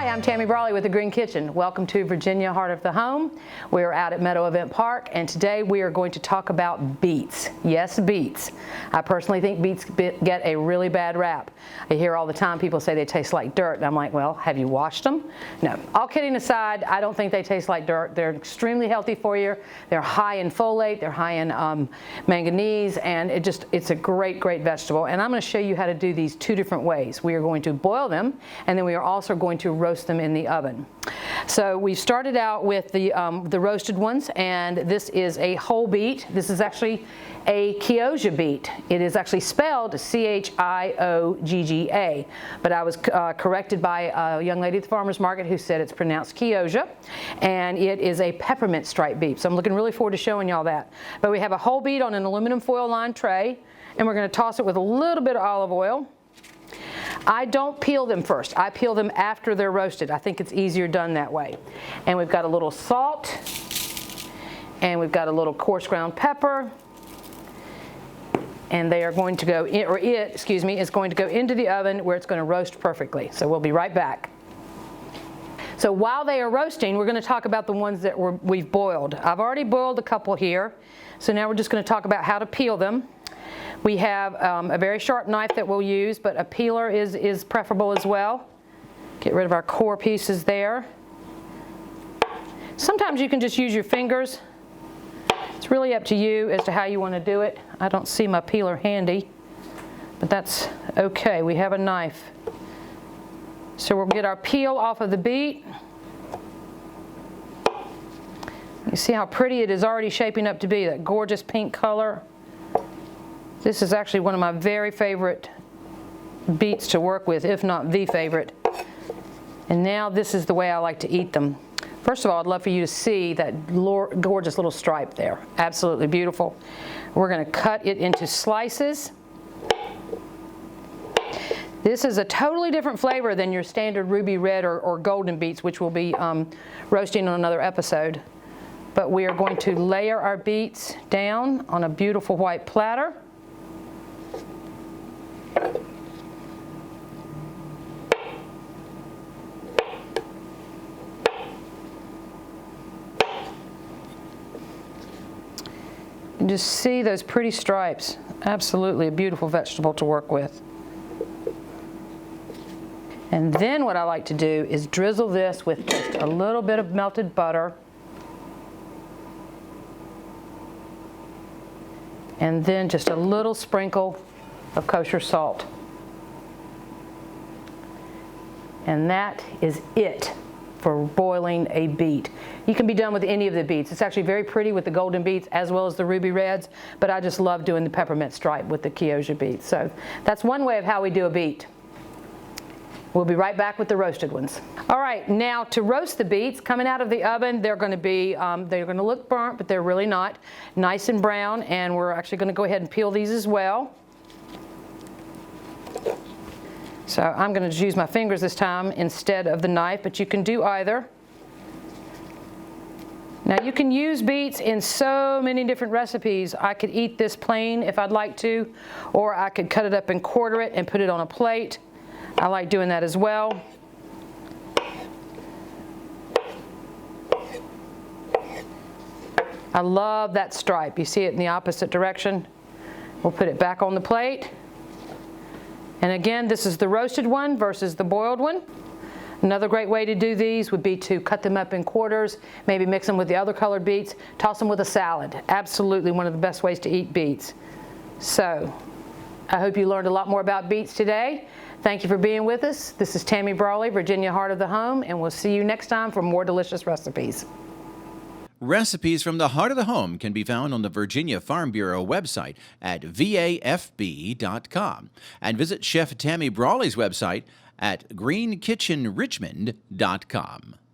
Hi, I'm Tammy Brawley with The Green Kitchen. Welcome to Virginia Heart of the Home. We're out at Meadow Event Park, and today we are going to talk about beets. Yes, beets. I personally think beets get a really bad rap. I hear all the time people say they taste like dirt, and I'm like, well, have you washed them? No. All kidding aside, I don't think they taste like dirt. They're extremely healthy for you. They're high in folate, they're high in manganese, and it's a great, great vegetable. And I'm going to show you how to do these two different ways. We are going to boil them, and then we are also going to roast them in the oven. So we started out with the roasted ones, and this is a whole beet. This is actually a Chioggia beet. It is actually spelled C-H-I-O-G-G-A, but I was corrected by a young lady at the farmer's market who said it's pronounced Chioggia, and it is a peppermint striped beet. So I'm looking really forward to showing y'all that. But we have a whole beet on an aluminum foil lined tray, and we're going to toss it with a little bit of olive oil. I don't peel them first. I peel them after they're roasted. I think it's easier done that way. And we've got a little salt, and we've got a little coarse ground pepper, and they are going to go in, or it, excuse me, is going to go into the oven where it's going to roast perfectly. So we'll be right back. So while they are roasting, we're going to talk about the ones that we've boiled. I've already boiled a couple here, so now we're just going to talk about how to peel them. We have a very sharp knife that we'll use, but a peeler is preferable as well. Get rid of our core pieces there. Sometimes you can just use your fingers. It's really up to you as to how you want to do it. I don't see my peeler handy, but that's okay. We have a knife. So we'll get our peel off of the beet. You see how pretty it is already shaping up to be, that gorgeous pink color. This is actually one of my very favorite beets to work with, if not the favorite. And now this is the way I like to eat them. First of all, I'd love for you to see that gorgeous little stripe there. Absolutely beautiful. We're going to cut it into slices. This is a totally different flavor than your standard ruby red or golden beets, which we'll be roasting on another episode. But we are going to layer our beets down on a beautiful white platter. And just see those pretty stripes. Absolutely a beautiful vegetable to work with. And then what I like to do is drizzle this with just a little bit of melted butter. And then just a little sprinkle of kosher salt. And that is it for boiling a beet. You can be done with any of the beets. It's actually very pretty with the golden beets as well as the ruby reds, but I just love doing the peppermint stripe with the Chioggia beets. So that's one way of how we do a beet. We'll be right back with the roasted ones. All right, now to roast the beets, coming out of the oven, they're going to look burnt, but they're really not. Nice and brown, and we're actually going to go ahead and peel these as well. So I'm going to just use my fingers this time instead of the knife, but you can do either. Now you can use beets in so many different recipes. I could eat this plain if I'd like to, or I could cut it up and quarter it and put it on a plate. I like doing that as well. I love that stripe. You see it in the opposite direction. We'll put it back on the plate. And again, this is the roasted one versus the boiled one. Another great way to do these would be to cut them up in quarters, maybe mix them with the other colored beets, toss them with a salad. Absolutely one of the best ways to eat beets. So, I hope you learned a lot more about beets today. Thank you for being with us. This is Tammy Brawley, Virginia Heart of the Home, and we'll see you next time for more delicious recipes. Recipes from the Heart of the Home can be found on the Virginia Farm Bureau website at vafb.com, and visit Chef Tammy Brawley's website at greenkitchenrichmond.com.